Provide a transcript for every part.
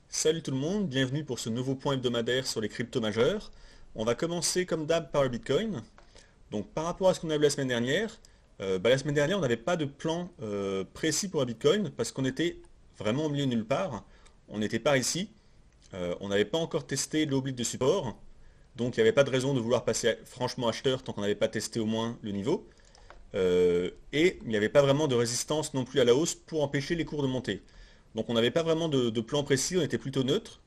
Salut tout le monde, bienvenue pour ce nouveau point hebdomadaire sur les cryptos majeurs. On va commencer comme d'hab par le Bitcoin. Donc par rapport à ce qu'on a vu la semaine dernière, la semaine dernière on n'avait pas de plan précis pour le Bitcoin parce qu'on était vraiment au milieu de nulle part. On n'était pas ici, on n'avait pas encore testé l'oblique de support, donc il n'y avait pas de raison de vouloir passer franchement acheteur tant qu'on n'avait pas testé au moins le niveau. Et il n'y avait pas vraiment de résistance non plus à la hausse pour empêcher les cours de monter. Donc on n'avait pas vraiment de plan précis, on était plutôt neutre.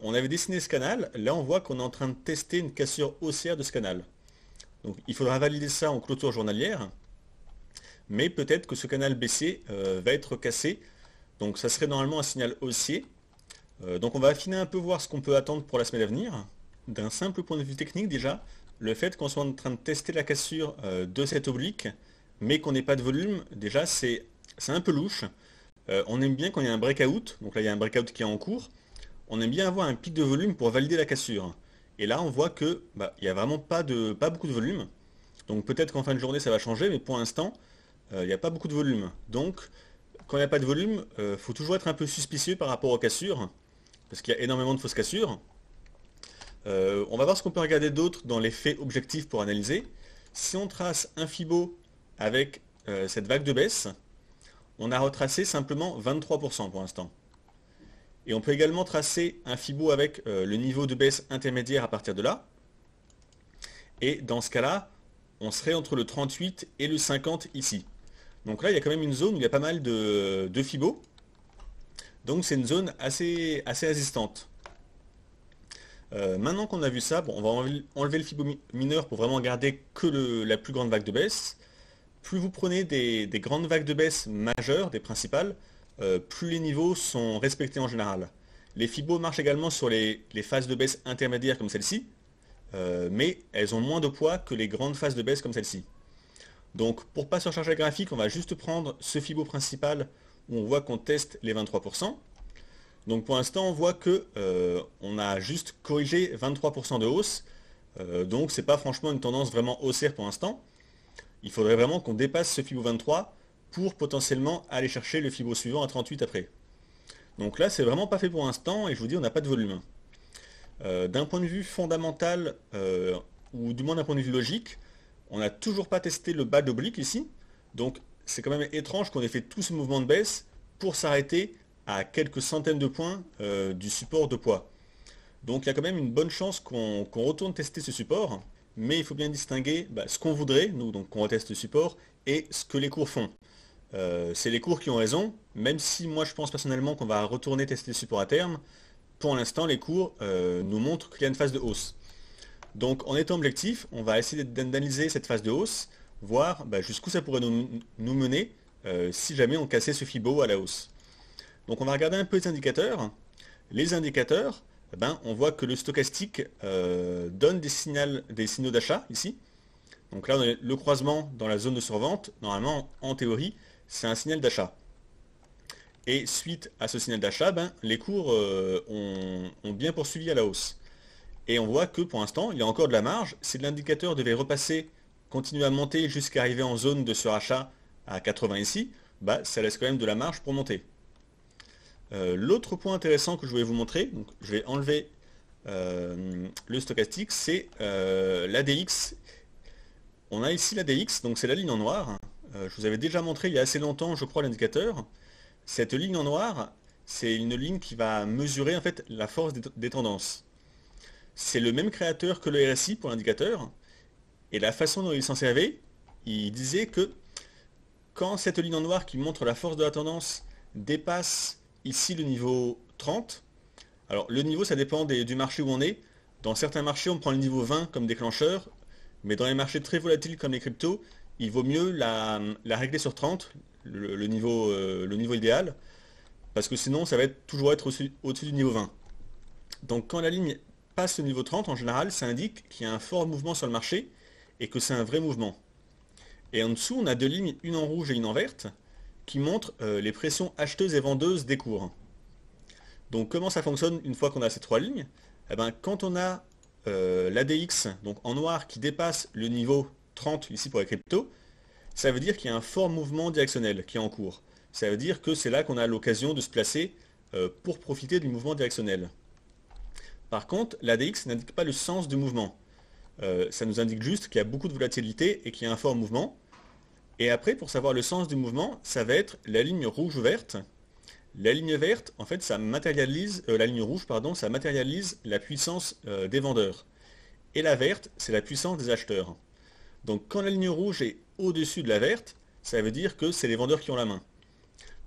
On avait dessiné ce canal, là on voit qu'on est en train de tester une cassure haussière de ce canal. Donc il faudra valider ça en clôture journalière, mais peut-être que ce canal baissier va être cassé, donc ça serait normalement un signal haussier. Donc on va affiner un peu voir ce qu'on peut attendre pour la semaine à venir. D'un simple point de vue technique déjà, le fait qu'on soit en train de tester la cassure de cette oblique, mais qu'on n'ait pas de volume, déjà c'est un peu louche. On aime bien quand il y a un breakout, donc là il y a un breakout qui est en cours, on aime bien avoir un pic de volume pour valider la cassure. Et là on voit que il n'y a vraiment pas beaucoup de volume. Donc peut-être qu'en fin de journée ça va changer, mais pour l'instant il n'y a pas beaucoup de volume. Donc quand il n'y a pas de volume, il faut toujours être un peu suspicieux par rapport aux cassures, parce qu'il y a énormément de fausses cassures. On va voir ce qu'on peut regarder d'autre dans les faits objectifs pour analyser. Si on trace un Fibo avec cette vague de baisse, on a retracé simplement 23% pour l'instant. Et on peut également tracer un Fibo avec le niveau de baisse intermédiaire à partir de là. Et dans ce cas-là, on serait entre le 38 et le 50 ici. Donc là, il y a quand même une zone où il y a pas mal de Fibo. Donc c'est une zone assez résistante. Maintenant qu'on a vu ça, bon, on va enlever le Fibo mineur pour vraiment garder que la plus grande vague de baisse. Plus vous prenez des grandes vagues de baisse majeures, des principales, plus les niveaux sont respectés en général. Les Fibos marchent également sur les phases de baisse intermédiaires comme celle-ci, mais elles ont moins de poids que les grandes phases de baisse comme celle-ci. Donc pour ne pas surcharger le graphique, on va juste prendre ce Fibo principal où on voit qu'on teste les 23%. Donc pour l'instant, on voit que on a juste corrigé 23% de hausse. Donc c'est pas franchement une tendance vraiment haussière pour l'instant. Il faudrait vraiment qu'on dépasse ce Fibo 23 pour potentiellement aller chercher le Fibo suivant à 38 après. Donc là, c'est vraiment pas fait pour l'instant et je vous dis, on n'a pas de volume. D'un point de vue fondamental, ou du moins d'un point de vue logique, on n'a toujours pas testé le bas d'oblique ici. Donc c'est quand même étrange qu'on ait fait tout ce mouvement de baisse pour s'arrêter à quelques centaines de points du support de poids. Donc il y a quand même une bonne chance qu'on retourne tester ce support, mais il faut bien distinguer ce qu'on voudrait, nous, donc qu'on reteste le support, et ce que les cours font. C'est les cours qui ont raison, même si moi je pense personnellement qu'on va retourner tester le support à terme. Pour l'instant, les cours nous montrent qu'il y a une phase de hausse. Donc en étant objectif, on va essayer d'analyser cette phase de hausse, voir jusqu'où ça pourrait nous mener si jamais on cassait ce Fibo à la hausse. Donc on va regarder un peu les indicateurs. Les indicateurs, on voit que le stochastique donne des signaux d'achat ici. Donc là, on a le croisement dans la zone de survente. Normalement, en théorie, c'est un signal d'achat. Et suite à ce signal d'achat, les cours ont bien poursuivi à la hausse. Et on voit que pour l'instant, il y a encore de la marge. Si l'indicateur devait repasser, continuer à monter jusqu'à arriver en zone de surachat à 80 ici, ça laisse quand même de la marge pour monter. L'autre point intéressant que je voulais vous montrer, donc je vais enlever le stochastique, c'est l'ADX. On a ici l'ADX, donc c'est la ligne en noir. Je vous avais déjà montré il y a assez longtemps, je crois, l'indicateur. Cette ligne en noir, c'est une ligne qui va mesurer en fait la force des tendances. C'est le même créateur que le RSI pour l'indicateur, et la façon dont il s'en servait, il disait que quand cette ligne en noir qui montre la force de la tendance dépasse ici le niveau 30, alors le niveau ça dépend du marché où on est. Dans certains marchés on prend le niveau 20 comme déclencheur, mais dans les marchés très volatiles comme les cryptos, il vaut mieux la régler sur 30, le niveau idéal, parce que sinon ça va toujours être au-dessus du niveau 20. Donc quand la ligne passe le niveau 30, en général, ça indique qu'il y a un fort mouvement sur le marché et que c'est un vrai mouvement. Et en dessous, on a deux lignes, une en rouge et une en verte, qui montrent les pressions acheteuses et vendeuses des cours. Donc comment ça fonctionne une fois qu'on a ces trois lignes? Quand on a l'ADX, donc en noir, qui dépasse le niveau 30 ici pour les cryptos, ça veut dire qu'il y a un fort mouvement directionnel qui est en cours. Ça veut dire que c'est là qu'on a l'occasion de se placer pour profiter du mouvement directionnel. Par contre, l'ADX n'indique pas le sens du mouvement. Ça nous indique juste qu'il y a beaucoup de volatilité et qu'il y a un fort mouvement. Et après, pour savoir le sens du mouvement, ça va être la ligne rouge ou verte. La ligne verte, en fait, ça matérialise, la ligne rouge, pardon, ça matérialise la puissance des vendeurs. Et la verte, c'est la puissance des acheteurs. Donc quand la ligne rouge est au-dessus de la verte, ça veut dire que c'est les vendeurs qui ont la main.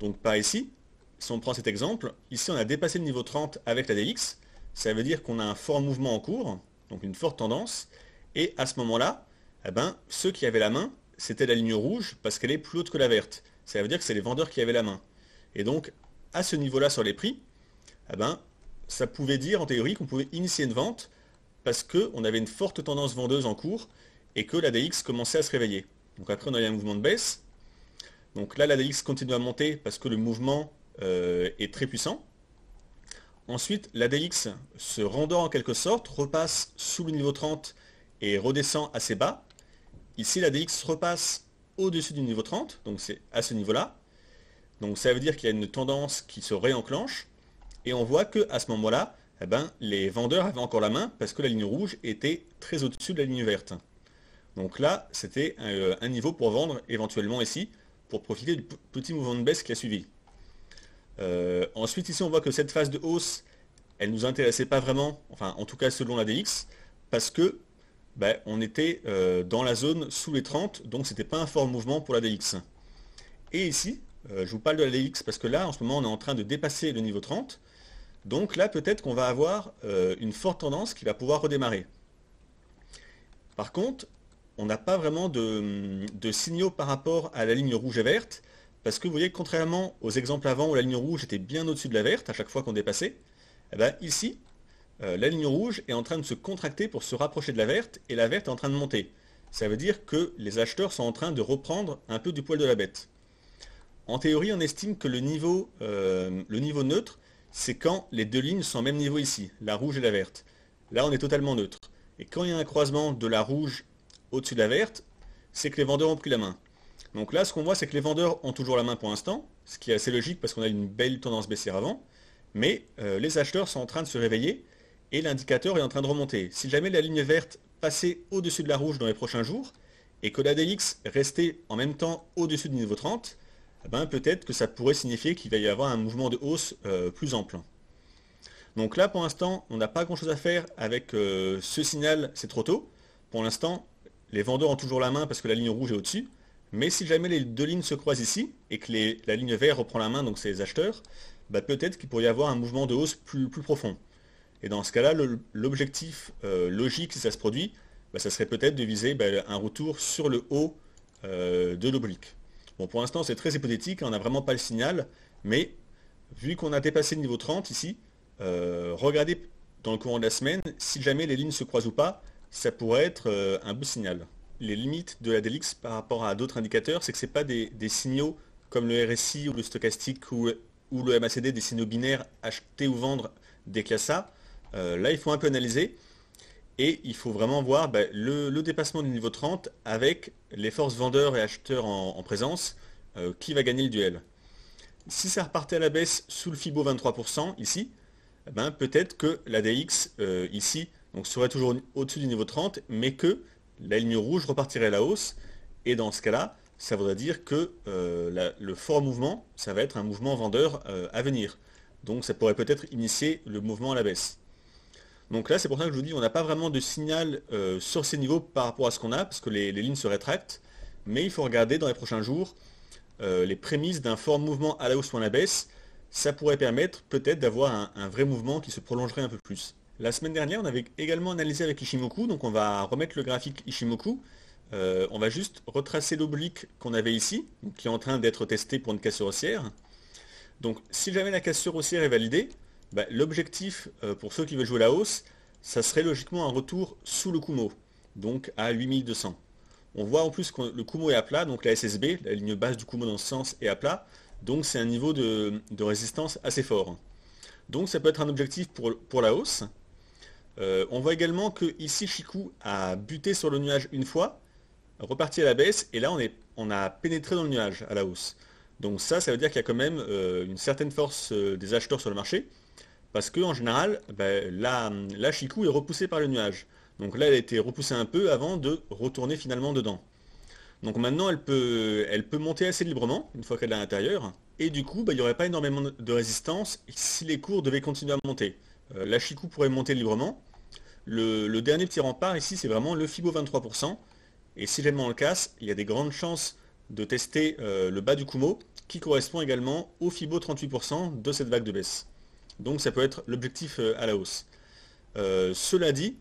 Donc par ici, si on prend cet exemple, ici on a dépassé le niveau 30 avec la DX, ça veut dire qu'on a un fort mouvement en cours, donc une forte tendance, et à ce moment-là, eh ben, ceux qui avaient la main, c'était la ligne rouge parce qu'elle est plus haute que la verte. Ça veut dire que c'est les vendeurs qui avaient la main. Et donc, à ce niveau-là sur les prix, eh ben, ça pouvait dire en théorie qu'on pouvait initier une vente parce qu'on avait une forte tendance vendeuse en cours et que l'ADX commençait à se réveiller. Donc après on a eu un mouvement de baisse. Donc là l'ADX continue à monter parce que le mouvement est très puissant. Ensuite l'ADX se rendort en quelque sorte, repasse sous le niveau 30 et redescend assez bas. Ici l'ADX repasse au-dessus du niveau 30, donc c'est à ce niveau-là. Donc ça veut dire qu'il y a une tendance qui se réenclenche. Et on voit qu'à ce moment-là, eh ben, les vendeurs avaient encore la main parce que la ligne rouge était très au-dessus de la ligne verte. Donc là, c'était un niveau pour vendre éventuellement ici, pour profiter du petit mouvement de baisse qui a suivi. Ensuite, ici, on voit que cette phase de hausse, elle ne nous intéressait pas vraiment, enfin en tout cas selon la DX, parce que ben, on était dans la zone sous les 30, donc c'était pas un fort mouvement pour la DX. Et ici, je vous parle de la DX parce que là, en ce moment, on est en train de dépasser le niveau 30, donc là, peut-être qu'on va avoir une forte tendance qui va pouvoir redémarrer. Par contre, on n'a pas vraiment de signaux par rapport à la ligne rouge et verte, parce que vous voyez, contrairement aux exemples avant où la ligne rouge était bien au-dessus de la verte à chaque fois qu'on dépassait, eh ben, ici, la ligne rouge est en train de se contracter pour se rapprocher de la verte, et la verte est en train de monter. Ça veut dire que les acheteurs sont en train de reprendre un peu du poil de la bête. En théorie, on estime que le niveau neutre, c'est quand les deux lignes sont au même niveau ici, la rouge et la verte. Là, on est totalement neutre. Et quand il y a un croisement de la rouge au-dessus de la verte, c'est que les vendeurs ont pris la main. Donc là, ce qu'on voit, c'est que les vendeurs ont toujours la main pour l'instant, ce qui est assez logique parce qu'on a une belle tendance baissière avant, mais les acheteurs sont en train de se réveiller et l'indicateur est en train de remonter. Si jamais la ligne verte passait au-dessus de la rouge dans les prochains jours et que l'ADX restait en même temps au-dessus du niveau 30, eh ben, peut-être que ça pourrait signifier qu'il va y avoir un mouvement de hausse plus ample. Donc là, pour l'instant, on n'a pas grand-chose à faire avec ce signal, c'est trop tôt. Pour l'instant, les vendeurs ont toujours la main parce que la ligne rouge est au-dessus. Mais si jamais les deux lignes se croisent ici et que la ligne verte reprend la main, donc c'est les acheteurs, bah peut-être qu'il pourrait y avoir un mouvement de hausse plus profond. Et dans ce cas-là, l'objectif logique, si ça se produit, bah, ça serait peut-être de viser bah, un retour sur le haut de l'oblique. Bon, pour l'instant, c'est très hypothétique, on n'a vraiment pas le signal, mais vu qu'on a dépassé le niveau 30 ici, regardez dans le courant de la semaine, si jamais les lignes se croisent ou pas, ça pourrait être un beau signal. Les limites de la DELX par rapport à d'autres indicateurs, c'est que ce n'est pas des signaux comme le RSI ou le stochastique ou le MACD, des signaux binaires acheter ou vendre des classes A. Là, il faut un peu analyser et il faut vraiment voir bah, le dépassement du niveau 30 avec les forces vendeurs et acheteurs en présence, qui va gagner le duel. Si ça repartait à la baisse sous le FIBO 23% ici, eh ben, peut-être que la DX ici donc, serait toujours au-dessus du niveau 30, mais que la ligne rouge repartirait à la hausse, et dans ce cas-là, ça voudrait dire que le fort mouvement, ça va être un mouvement vendeur à venir. Donc ça pourrait peut-être initier le mouvement à la baisse. Donc là, c'est pour ça que je vous dis, on n'a pas vraiment de signal sur ces niveaux par rapport à ce qu'on a, parce que les lignes se rétractent, mais il faut regarder dans les prochains jours les prémices d'un fort mouvement à la hausse ou à la baisse. Ça pourrait permettre peut-être d'avoir un vrai mouvement qui se prolongerait un peu plus. La semaine dernière, on avait également analysé avec Ishimoku, donc on va remettre le graphique Ishimoku. On va juste retracer l'oblique qu'on avait ici, qui est en train d'être testé pour une cassure haussière. Donc si jamais la cassure haussière est validée, bah, l'objectif pour ceux qui veulent jouer la hausse, ça serait logiquement un retour sous le Kumo, donc à 8200. On voit en plus que le Kumo est à plat, donc la SSB, la ligne basse du Kumo dans ce sens, est à plat, donc c'est un niveau de résistance assez fort. Donc ça peut être un objectif pour la hausse. On voit également que ici Chikou a buté sur le nuage une fois, reparti à la baisse, et là on a pénétré dans le nuage à la hausse. Donc ça veut dire qu'il y a quand même une certaine force des acheteurs sur le marché, parce que en général, la Chikou est repoussée par le nuage. Donc là, elle a été repoussée un peu avant de retourner finalement dedans. Donc maintenant, elle peut monter assez librement, une fois qu'elle est à l'intérieur, et du coup, il n'y aurait pas énormément de résistance si les cours devaient continuer à monter. La Chikou pourrait monter librement. Le dernier petit rempart ici, c'est vraiment le Fibo 23%, et si jamais on le casse, il y a des grandes chances de tester le bas du Kumo, qui correspond également au Fibo 38% de cette vague de baisse. Donc ça peut être l'objectif à la hausse. Cela dit,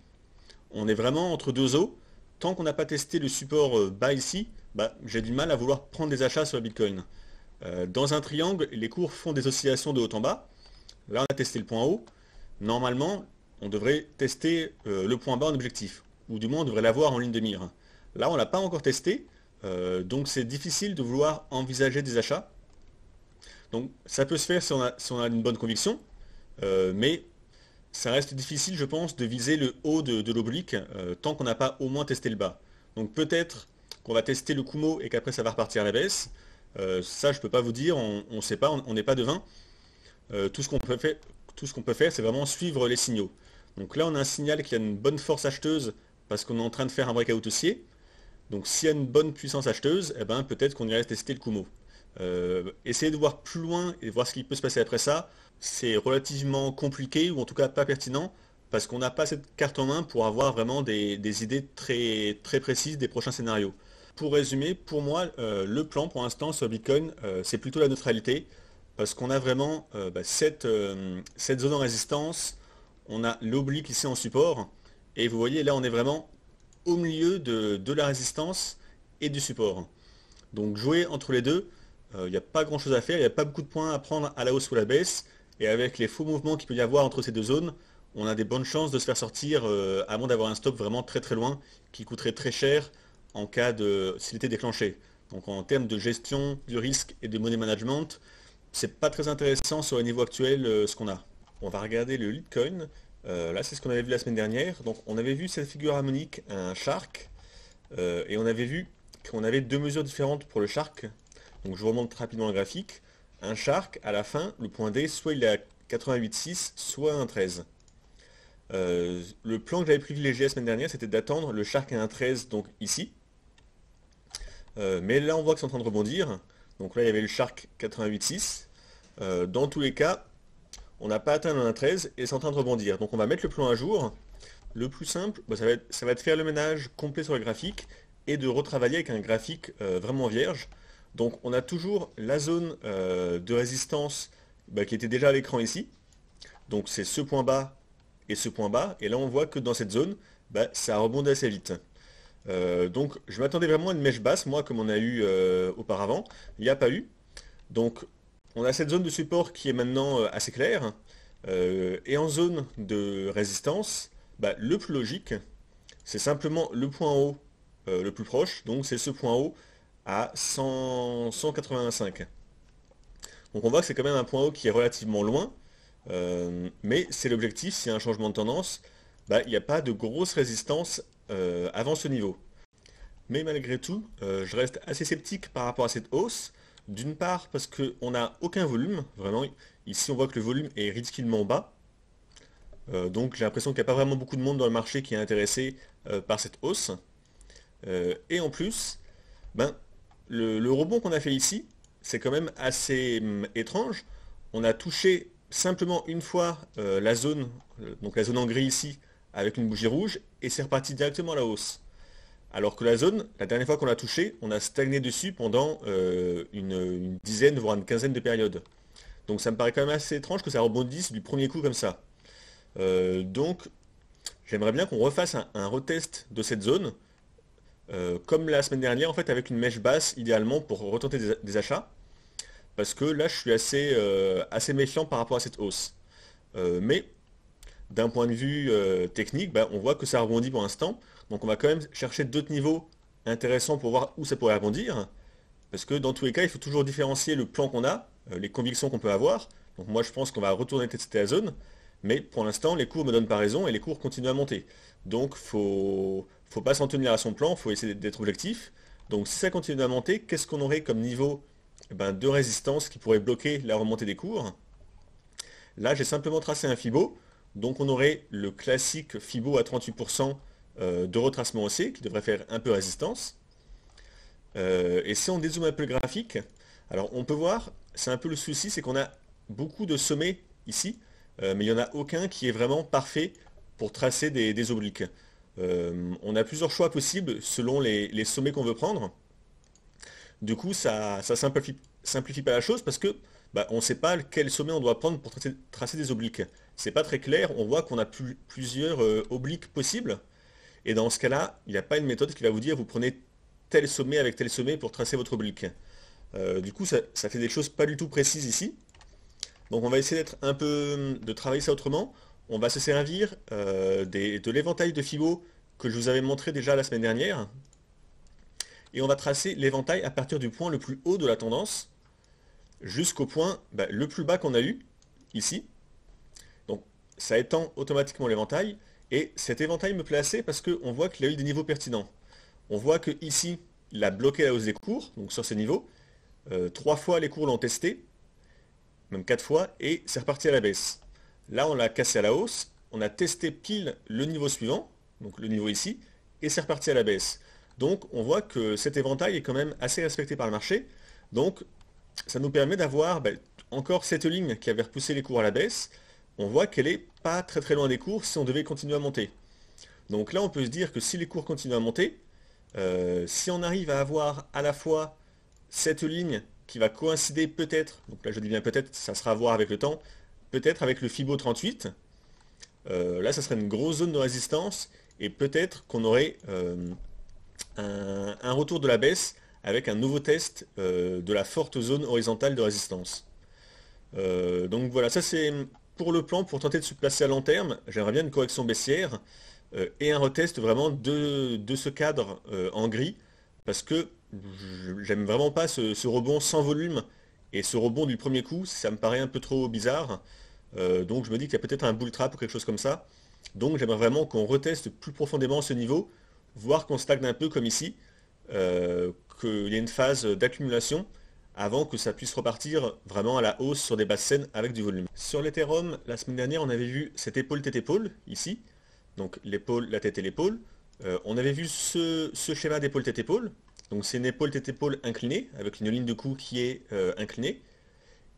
on est vraiment entre deux eaux. Tant qu'on n'a pas testé le support bas ici, j'ai du mal à vouloir prendre des achats sur le Bitcoin. Dans un triangle, les cours font des oscillations de haut en bas. Là, on a testé le point haut. Normalement, on devrait tester le point bas en objectif. Ou du moins, on devrait l'avoir en ligne de mire. Là, on ne l'a pas encore testé. Donc, c'est difficile de vouloir envisager des achats. Donc, ça peut se faire si on a une bonne conviction. Mais ça reste difficile, je pense, de viser le haut de l'oblique tant qu'on n'a pas au moins testé le bas. Donc peut-être qu'on va tester le Kumo et qu'après ça va repartir à la baisse. Ça, je ne peux pas vous dire, on ne sait pas, on n'est pas devin. Tout ce qu'on peut faire, c'est vraiment suivre les signaux. Donc là, on a un signal qui a une bonne force acheteuse parce qu'on est en train de faire un breakout haussier. Donc s'il y a une bonne puissance acheteuse, eh ben, peut-être qu'on irait tester le Kumo. Essayer de voir plus loin et voir ce qui peut se passer après ça, c'est relativement compliqué ou en tout cas pas pertinent parce qu'on n'a pas cette carte en main pour avoir vraiment des idées très, très précises des prochains scénarios. Pour résumer, pour moi, le plan pour l'instant sur Bitcoin, c'est plutôt la neutralité parce qu'on a vraiment cette zone en résistance, on a l'oblique ici en support et vous voyez là on est vraiment au milieu de la résistance et du support. Donc jouer entre les deux, il n'y a pas grand chose à faire, il n'y a pas beaucoup de points à prendre à la hausse ou à la baisse, et avec les faux mouvements qu'il peut y avoir entre ces deux zones, on a des bonnes chances de se faire sortir, à moins d'avoir un stop vraiment très très loin, qui coûterait très cher en cas de s'il était déclenché. Donc en termes de gestion du risque et de money management, c'est pas très intéressant sur le niveau actuel ce qu'on a. On va regarder le Litecoin. Là c'est ce qu'on avait vu la semaine dernière. Donc on avait vu cette figure harmonique, un shark, et on avait vu qu'on avait deux mesures différentes pour le shark. Donc je vous remonte rapidement le graphique. Un shark, à la fin, le point D, soit il est à 88,6, soit à 1,13. Le plan que j'avais privilégié la semaine dernière, c'était d'attendre le shark à 1,13, donc ici. Mais là, on voit que c'est en train de rebondir. Donc là, il y avait le shark 88,6. Dans tous les cas, on n'a pas atteint le 1,13 et c'est en train de rebondir. Donc on va mettre le plan à jour. Le plus simple, ça va être de faire le ménage complet sur le graphique et de retravailler avec un graphique vraiment vierge. Donc on a toujours la zone de résistance qui était déjà à l'écran ici. Donc c'est ce point bas et ce point bas. Et là on voit que dans cette zone, ça rebondit assez vite. Donc je m'attendais vraiment à une mèche basse, moi, comme on a eu auparavant. Il n'y a pas eu. Donc on a cette zone de support qui est maintenant assez claire. Et en zone de résistance, le plus logique, c'est simplement le point haut le plus proche. Donc c'est ce point haut à 185. Donc on voit que c'est quand même un point haut qui est relativement loin, mais c'est l'objectif, s'il y a un changement de tendance, il n'y a pas de grosse résistance avant ce niveau. Mais malgré tout, je reste assez sceptique par rapport à cette hausse, d'une part parce qu'on n'a aucun volume, vraiment, ici on voit que le volume est ridiculement bas, donc j'ai l'impression qu'il n'y a pas vraiment beaucoup de monde dans le marché qui est intéressé par cette hausse, et en plus, le rebond qu'on a fait ici, c'est quand même assez étrange. On a touché simplement une fois la zone, donc la zone en gris ici, avec une bougie rouge, et c'est reparti directement à la hausse. Alors que la zone, la dernière fois qu'on l'a touché, on a stagné dessus pendant une dizaine, voire une quinzaine de périodes. Donc ça me paraît quand même assez étrange que ça rebondisse du premier coup comme ça. Donc j'aimerais bien qu'on refasse un retest de cette zone, comme la semaine dernière, en fait, avec une mèche basse, idéalement, pour retenter des achats. Parce que là, je suis assez méfiant par rapport à cette hausse. Mais, d'un point de vue technique, on voit que ça rebondit pour l'instant. Donc on va quand même chercher d'autres niveaux intéressants pour voir où ça pourrait rebondir. Parce que dans tous les cas, il faut toujours différencier le plan qu'on a, les convictions qu'on peut avoir. Donc moi, je pense qu'on va retourner tester la zone. Mais pour l'instant, les cours ne me donnent pas raison et les cours continuent à monter. Donc faut pas s'en tenir à son plan, faut essayer d'être objectif. Donc si ça continue à monter, qu'est-ce qu'on aurait comme niveau deux résistances qui pourraient bloquer la remontée des cours. Là, j'ai simplement tracé un Fibo, donc on aurait le classique Fibo à 38% de retracement haussier qui devrait faire un peu résistance. Et si on dézoome un peu le graphique, alors on peut voir, c'est un peu le souci, c'est qu'on a beaucoup de sommets ici, mais il n'y en a aucun qui est vraiment parfait pour tracer des obliques. On a plusieurs choix possibles selon les sommets qu'on veut prendre. Du coup, ça simplifie pas la chose parce que on ne sait pas quel sommet on doit prendre pour tracer des obliques. C'est pas très clair, on voit qu'on a plusieurs obliques possibles. Et dans ce cas-là, il n'y a pas une méthode qui va vous dire vous prenez tel sommet avec tel sommet pour tracer votre oblique. Du coup, ça fait des choses pas du tout précises ici. Donc on va essayer de travailler ça autrement. On va se servir de l'éventail de Fibo que je vous avais montré déjà la semaine dernière. Et on va tracer l'éventail à partir du point le plus haut de la tendance jusqu'au point le plus bas qu'on a eu ici. Donc ça étend automatiquement l'éventail. Et cet éventail me plaît assez parce qu'on voit qu'il a eu des niveaux pertinents. On voit que ici, il a bloqué la hausse des cours, donc sur ces niveaux. 3 fois les cours l'ont testé, même 4 fois, et c'est reparti à la baisse. Là, on l'a cassé à la hausse, on a testé pile le niveau suivant, donc le niveau ici, et c'est reparti à la baisse. Donc on voit que cet éventail est quand même assez respecté par le marché. Donc ça nous permet d'avoir encore cette ligne qui avait repoussé les cours à la baisse. On voit qu'elle n'est pas très très loin des cours si on devait continuer à monter. Donc là on peut se dire que si les cours continuent à monter, si on arrive à avoir à la fois cette ligne qui va coïncider peut-être, donc là je dis bien peut-être, ça sera à voir avec le temps, peut-être avec le Fibo 38, là ça serait une grosse zone de résistance et peut-être qu'on aurait un retour de la baisse avec un nouveau test de la forte zone horizontale de résistance. Donc voilà, ça c'est pour le plan, pour tenter de se placer à long terme. J'aimerais bien une correction baissière et un retest vraiment de ce cadre en gris parce que j'aime vraiment pas ce rebond sans volume et ce rebond du premier coup, ça me paraît un peu trop bizarre. Donc je me dis qu'il y a peut-être un bull trap ou quelque chose comme ça. Donc j'aimerais vraiment qu'on reteste plus profondément ce niveau, voire qu'on stagne un peu comme ici, qu'il y ait une phase d'accumulation avant que ça puisse repartir vraiment à la hausse sur des basses scènes avec du volume. Sur l'Ethereum, la semaine dernière, on avait vu cette épaule tête épaule ici, donc l'épaule, la tête et l'épaule. On avait vu ce schéma d'épaule tête épaule, donc c'est une épaule tête épaule inclinée avec une ligne de cou qui est inclinée,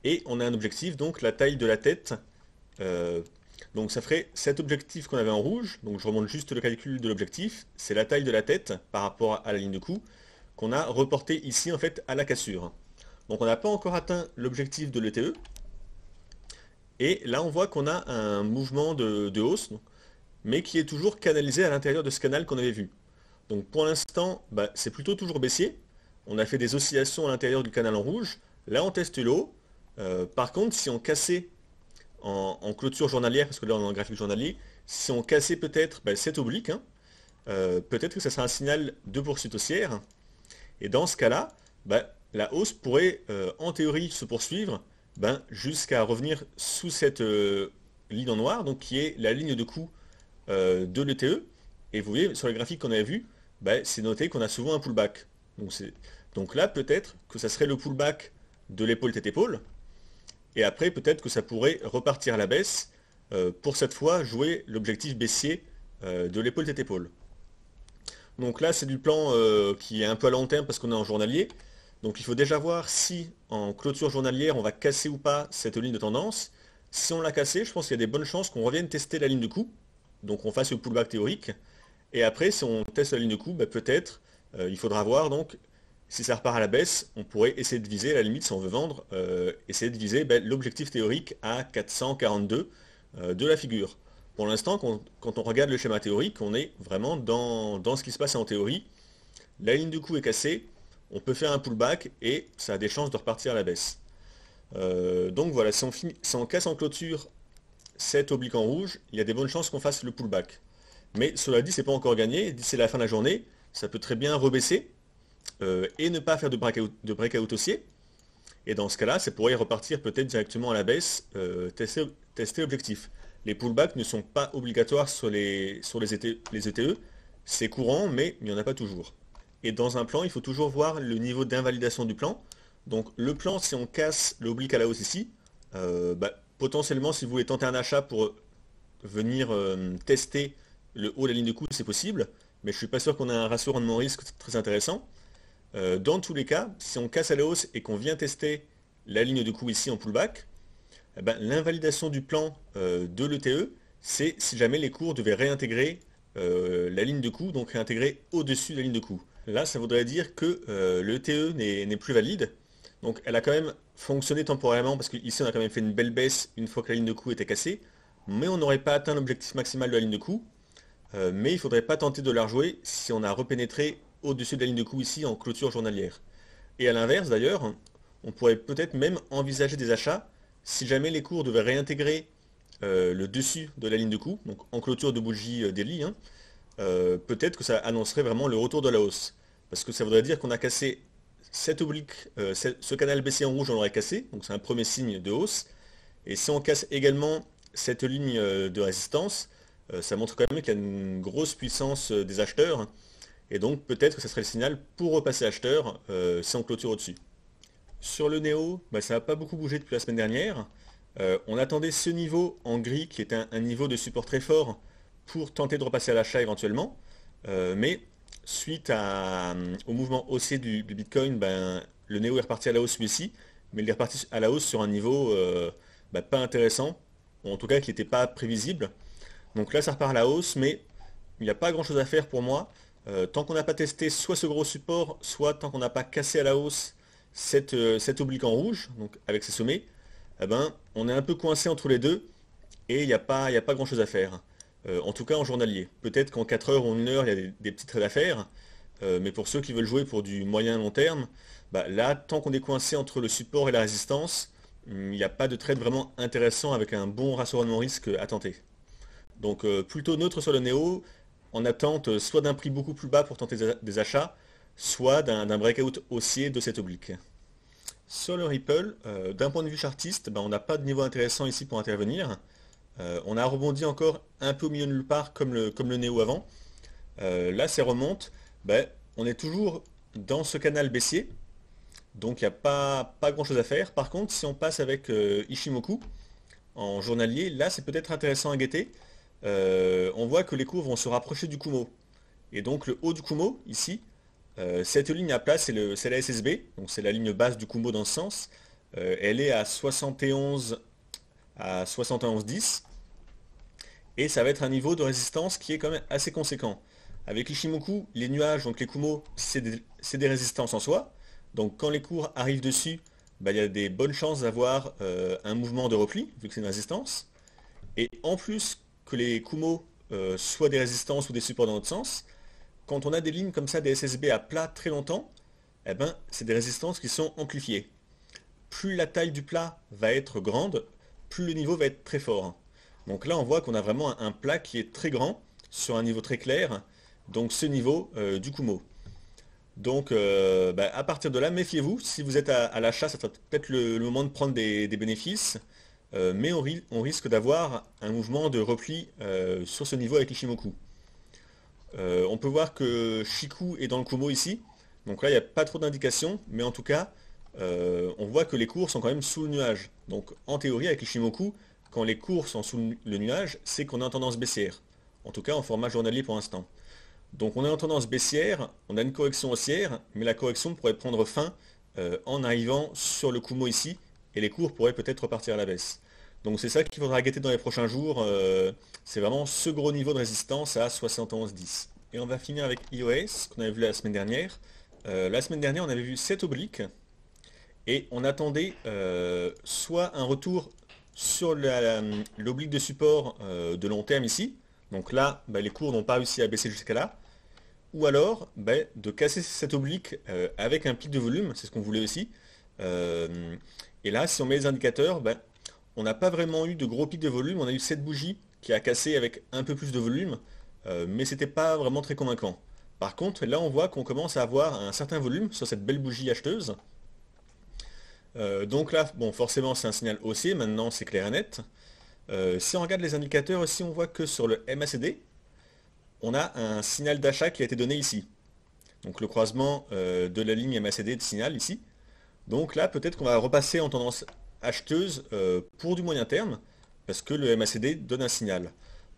et on a un objectif, donc la taille de la tête. Donc ça ferait cet objectif qu'on avait en rouge, donc je remonte juste le calcul de l'objectif, c'est la taille de la tête par rapport à la ligne de cou qu'on a reporté ici en fait à la cassure. Donc on n'a pas encore atteint l'objectif de l'ETE, et là on voit qu'on a un mouvement de hausse, mais qui est toujours canalisé à l'intérieur de ce canal qu'on avait vu. Donc pour l'instant, c'est plutôt toujours baissier, on a fait des oscillations à l'intérieur du canal en rouge, là on teste le haut. Par contre si on cassait en clôture journalière, parce que là on est en graphique journalier, si on cassait peut-être cette oblique, peut-être que ça sera un signal de poursuite haussière. Et dans ce cas-là, la hausse pourrait en théorie se poursuivre jusqu'à revenir sous cette ligne en noir, donc qui est la ligne de coup de l'ETE. Et vous voyez sur les graphiques qu'on avait vu, c'est noté qu'on a souvent un pullback. Donc là peut-être que ça serait le pullback de l'épaule tête épaule. Et après, peut-être que ça pourrait repartir à la baisse pour cette fois jouer l'objectif baissier de l'épaule tête épaule. Donc là, c'est du plan qui est un peu à long terme parce qu'on est en journalier. Donc il faut déjà voir si en clôture journalière, on va casser ou pas cette ligne de tendance. Si on l'a cassée, je pense qu'il y a des bonnes chances qu'on revienne tester la ligne de coup. Donc on fasse le pullback théorique. Et après, si on teste la ligne de coup, peut-être, il faudra voir donc si ça repart à la baisse, on pourrait essayer de viser, à la limite, si on veut vendre, essayer de viser l'objectif théorique à 442 de la figure. Pour l'instant, quand on regarde le schéma théorique, on est vraiment dans ce qui se passe en théorie. La ligne de coup est cassée, on peut faire un pullback et ça a des chances de repartir à la baisse. Donc voilà, si on casse en clôture cette oblique en rouge, il y a des bonnes chances qu'on fasse le pullback. Mais cela dit, c'est pas encore gagné. D'ici la fin de la journée, ça peut très bien rebaisser et ne pas faire de breakout haussier. Et dans ce cas-là, ça pourrait repartir peut-être directement à la baisse, tester l'objectif. Les pullbacks ne sont pas obligatoires sur les ETE. C'est courant, mais il n'y en a pas toujours. Et dans un plan, il faut toujours voir le niveau d'invalidation du plan. Donc le plan, si on casse l'oblique à la hausse ici, potentiellement si vous voulez tenter un achat pour venir tester le haut de la ligne de coup, c'est possible, mais je suis pas sûr qu'on a un ratio rendement risque très intéressant. Dans tous les cas, si on casse à la hausse et qu'on vient tester la ligne de coup ici en pullback, l'invalidation du plan de l'ETE, c'est si jamais les cours devaient réintégrer la ligne de coup, donc réintégrer au-dessus de la ligne de coup. Là, ça voudrait dire que l'ETE n'est plus valide. Donc elle a quand même fonctionné temporairement, parce qu'ici on a quand même fait une belle baisse une fois que la ligne de coup était cassée, mais on n'aurait pas atteint l'objectif maximal de la ligne de coup. Mais il ne faudrait pas tenter de la rejouer si on a repénétré au-dessus de la ligne de coup ici en clôture journalière. Et à l'inverse d'ailleurs, on pourrait peut-être même envisager des achats si jamais les cours devaient réintégrer le dessus de la ligne de coup, donc en clôture de bougie daily, hein, peut-être que ça annoncerait vraiment le retour de la hausse. Parce que ça voudrait dire qu'on a cassé cette oblique, ce canal baissier en rouge, on l'aurait cassé, donc c'est un premier signe de hausse. Et si on casse également cette ligne de résistance, ça montre quand même qu'il y a une grosse puissance des acheteurs, et donc peut-être que ça serait le signal pour repasser acheteur si on clôture au-dessus. Sur le Néo, ça n'a pas beaucoup bougé depuis la semaine dernière. On attendait ce niveau en gris qui est un niveau de support très fort pour tenter de repasser à l'achat éventuellement. Mais suite au mouvement haussier du Bitcoin, le Néo est reparti à la hausse celui-ci, mais il est reparti à la hausse sur un niveau pas intéressant, ou en tout cas qui n'était pas prévisible. Donc là ça repart à la hausse, mais il n'y a pas grand-chose à faire pour moi. Tant qu'on n'a pas testé soit ce gros support, soit tant qu'on n'a pas cassé à la hausse cette oblique en rouge, donc avec ses sommets, on est un peu coincé entre les deux et il n'y a pas grand chose à faire. En tout cas en journalier. Peut-être qu'en 4 heures ou 1 heure, il y a des petits trades à faire, mais pour ceux qui veulent jouer pour du moyen long terme, là, tant qu'on est coincé entre le support et la résistance, il n'y a pas de trade vraiment intéressant avec un bon ratio rendement risque à tenter. Donc plutôt neutre sur le Néo, en attente soit d'un prix beaucoup plus bas pour tenter des achats, soit d'un breakout haussier de cette oblique. Sur le Ripple, d'un point de vue chartiste, on n'a pas de niveau intéressant ici pour intervenir. On a rebondi encore un peu au milieu de nulle part comme le Néo avant. Là, ça remonte. On est toujours dans ce canal baissier. Donc il n'y a pas grand chose à faire. Par contre, si on passe avec Ishimoku en journalier, là c'est peut-être intéressant à guetter. On voit que les cours vont se rapprocher du Kumo. Et donc le haut du Kumo, ici, cette ligne à plat, c'est la SSB, donc c'est la ligne basse du Kumo dans ce sens. Elle est à 71 à 71,10. Et ça va être un niveau de résistance qui est quand même assez conséquent. Avec Ishimoku, les nuages, donc les Kumo, c'est des résistances en soi. Donc quand les cours arrivent dessus, il y a des bonnes chances d'avoir un mouvement de repli, vu que c'est une résistance. Et en plus que les Kumo soient des résistances ou des supports dans l'autre sens, quand on a des lignes comme ça, des SSB à plat très longtemps, c'est des résistances qui sont amplifiées. Plus la taille du plat va être grande, plus le niveau va être très fort. Donc là, on voit qu'on a vraiment un plat qui est très grand, sur un niveau très clair, donc ce niveau du Kumo. Donc à partir de là, méfiez-vous, si vous êtes à l'achat, ça sera peut-être le moment de prendre des bénéfices, mais on risque d'avoir un mouvement de repli sur ce niveau avec Ishimoku. On peut voir que Shiku est dans le Kumo ici, donc là il n'y a pas trop d'indications, mais en tout cas, on voit que les cours sont quand même sous le nuage. Donc en théorie, avec Ishimoku, quand les cours sont sous le nuage, c'est qu'on est en tendance baissière. En tout cas en format journalier pour l'instant. Donc on est en tendance baissière, on a une correction haussière, mais la correction pourrait prendre fin en arrivant sur le Kumo ici, et les cours pourraient peut-être repartir à la baisse. Donc c'est ça qu'il faudra guetter dans les prochains jours, c'est vraiment ce gros niveau de résistance à 71,10. Et on va finir avec EOS, qu'on avait vu la semaine dernière. La semaine dernière, on avait vu cette oblique, et on attendait soit un retour sur l'oblique de support de long terme ici, donc là, les cours n'ont pas réussi à baisser jusqu'à là, ou alors de casser cette oblique avec un pic de volume, c'est ce qu'on voulait aussi. Et là, si on met les indicateurs, on n'a pas vraiment eu de gros pics de volume, on a eu cette bougie qui a cassé avec un peu plus de volume, mais c'était pas vraiment très convaincant. Par contre, là on voit qu'on commence à avoir un certain volume sur cette belle bougie acheteuse. Donc là, bon, forcément c'est un signal haussier, maintenant c'est clair et net. Si on regarde les indicateurs aussi, on voit que sur le MACD, on a un signal d'achat qui a été donné ici. Donc le croisement de la ligne MACD de signal ici. Donc là, peut-être qu'on va repasser en tendance acheteuse pour du moyen terme, parce que le MACD donne un signal.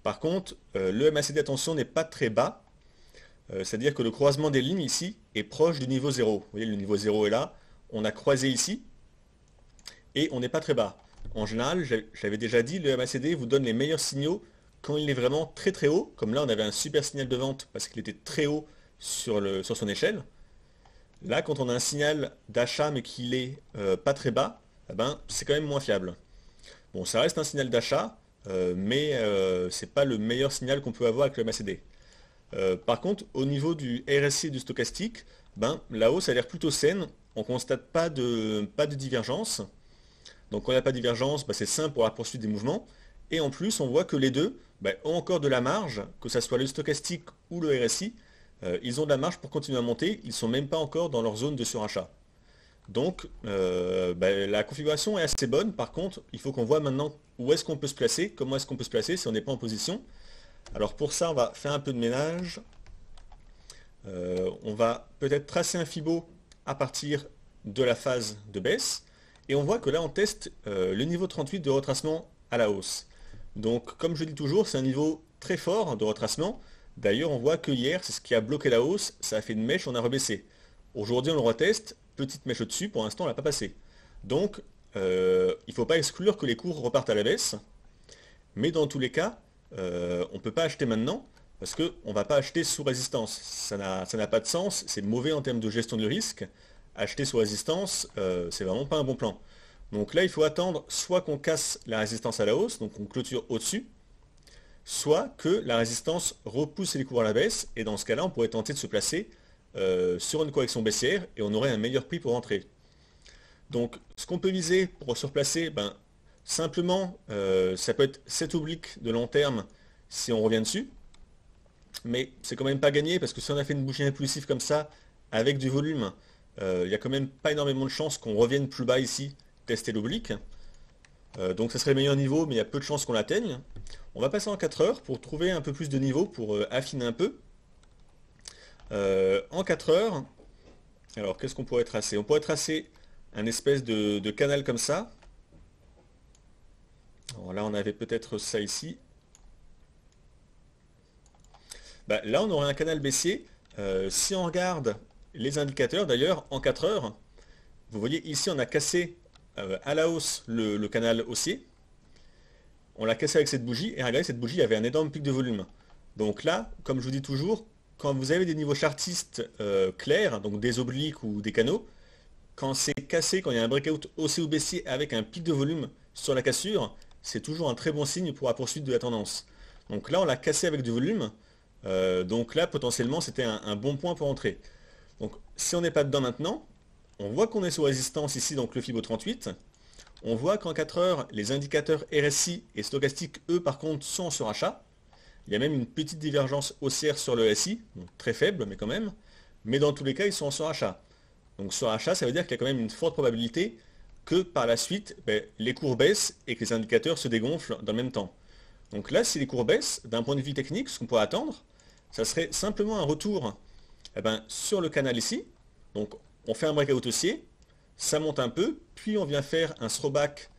Par contre, le MACD, attention, n'est pas très bas, c'est-à-dire que le croisement des lignes ici est proche du niveau 0. Vous voyez, le niveau 0 est là, on a croisé ici, et on n'est pas très bas. En général, j'avais déjà dit, le MACD vous donne les meilleurs signaux quand il est vraiment très très haut, comme là on avait un super signal de vente parce qu'il était très haut sur son échelle. Là, quand on a un signal d'achat mais qu'il est pas très bas, eh ben, c'est quand même moins fiable. Bon, ça reste un signal d'achat, mais c'est pas le meilleur signal qu'on peut avoir avec le MACD. Par contre, au niveau du RSI et du stochastique, ben, la hausse a l'air plutôt saine. On ne constate pas de divergence. Donc quand il n'y a pas de divergence, ben, c'est sain pour la poursuite des mouvements. Et en plus, on voit que les deux ben, ont encore de la marge, que ce soit le stochastique ou le RSI. Ils ont de la marge pour continuer à monter. Ils ne sont même pas encore dans leur zone de surachat. Donc ben, la configuration est assez bonne. Par contre, il faut qu'on voit maintenant où est-ce qu'on peut se placer, comment est-ce qu'on peut se placer si on n'est pas en position. Alors pour ça, on va faire un peu de ménage. On va peut-être tracer un Fibo à partir de la phase de baisse. Et on voit que là, on teste le niveau 38 de retracement à la hausse. Donc, comme je dis toujours, c'est un niveau très fort de retracement. D'ailleurs, on voit que hier, c'est ce qui a bloqué la hausse. Ça a fait une mèche, on a rebaissé. Aujourd'hui, on le reteste. Petite mèche au-dessus. Pour l'instant, on ne l'a pas passé. Donc, il ne faut pas exclure que les cours repartent à la baisse. Mais dans tous les cas, on ne peut pas acheter maintenant parce qu'on ne va pas acheter sous résistance. Ça n'a pas de sens, c'est mauvais en termes de gestion du risque. Acheter sous résistance, c'est vraiment pas un bon plan. Donc là, il faut attendre soit qu'on casse la résistance à la hausse, donc on clôture au-dessus, soit que la résistance repousse les cours à la baisse, et dans ce cas-là, on pourrait tenter de se placer sur une correction baissière, et on aurait un meilleur prix pour entrer. Donc ce qu'on peut viser pour se replacer, ben, simplement, ça peut être 7 obliques de long terme si on revient dessus. Mais c'est quand même pas gagné parce que si on a fait une bougie impulsive comme ça, avec du volume, il n'y a quand même pas énormément de chances qu'on revienne plus bas ici, tester l'oblique. Donc ça serait le meilleur niveau, mais il y a peu de chances qu'on l'atteigne. On va passer en 4 heures pour trouver un peu plus de niveau, pour affiner un peu. En 4 heures, alors qu'est-ce qu'on pourrait tracer? On pourrait tracer un espèce de canal comme ça. Alors là, on avait peut-être ça ici. Bah, là, on aurait un canal baissier. Si on regarde les indicateurs, d'ailleurs, en 4 heures, vous voyez ici, on a cassé à la hausse le canal haussier. On l'a cassé avec cette bougie, et regardez, cette bougie avait un énorme pic de volume. Donc là, comme je vous dis toujours, quand vous avez des niveaux chartistes clairs, donc des obliques ou des canaux, quand c'est cassé, quand il y a un breakout haussier ou baissier avec un pic de volume sur la cassure, c'est toujours un très bon signe pour la poursuite de la tendance. Donc là, on l'a cassé avec du volume. Donc là, potentiellement, c'était un bon point pour entrer. Donc si on n'est pas dedans maintenant, on voit qu'on est sous résistance ici, donc le Fibo 38. On voit qu'en 4 heures, les indicateurs RSI et stochastiques, eux, par contre, sont en surachat. Il y a même une petite divergence haussière sur le SI, donc très faible, mais quand même. Mais dans tous les cas, ils sont en surachat. Donc surachat, ça veut dire qu'il y a quand même une forte probabilité que par la suite, ben, les cours baissent et que les indicateurs se dégonflent dans le même temps. Donc là, si les cours baissent, d'un point de vue technique, ce qu'on pourrait attendre, ça serait simplement un retour eh ben, sur le canal ici. Donc on fait un breakout haussier, ça monte un peu, puis on vient faire un throwback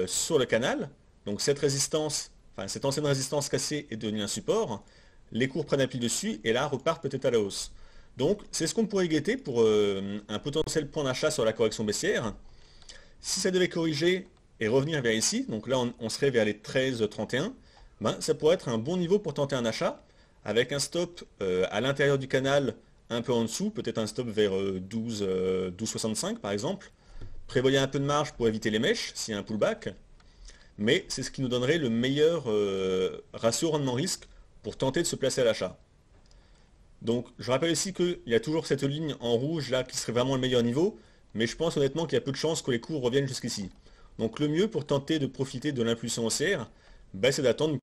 sur le canal. Donc cette résistance, enfin cette ancienne résistance cassée est devenue un support. Les cours prennent appui dessus et là repartent peut-être à la hausse. Donc c'est ce qu'on pourrait guetter pour un potentiel point d'achat sur la correction baissière. Si ça devait corriger et revenir vers ici, donc là on serait vers les 13,31, ben, ça pourrait être un bon niveau pour tenter un achat, avec un stop à l'intérieur du canal un peu en dessous, peut-être un stop vers 12,65 par exemple. Prévoyez un peu de marge pour éviter les mèches s'il y a un pullback, mais c'est ce qui nous donnerait le meilleur ratio rendement-risque pour tenter de se placer à l'achat. Donc je rappelle ici qu'il y a toujours cette ligne en rouge là qui serait vraiment le meilleur niveau, mais je pense honnêtement qu'il y a peu de chances que les cours reviennent jusqu'ici. Donc le mieux pour tenter de profiter de l'impulsion haussière, ben, c'est d'attendre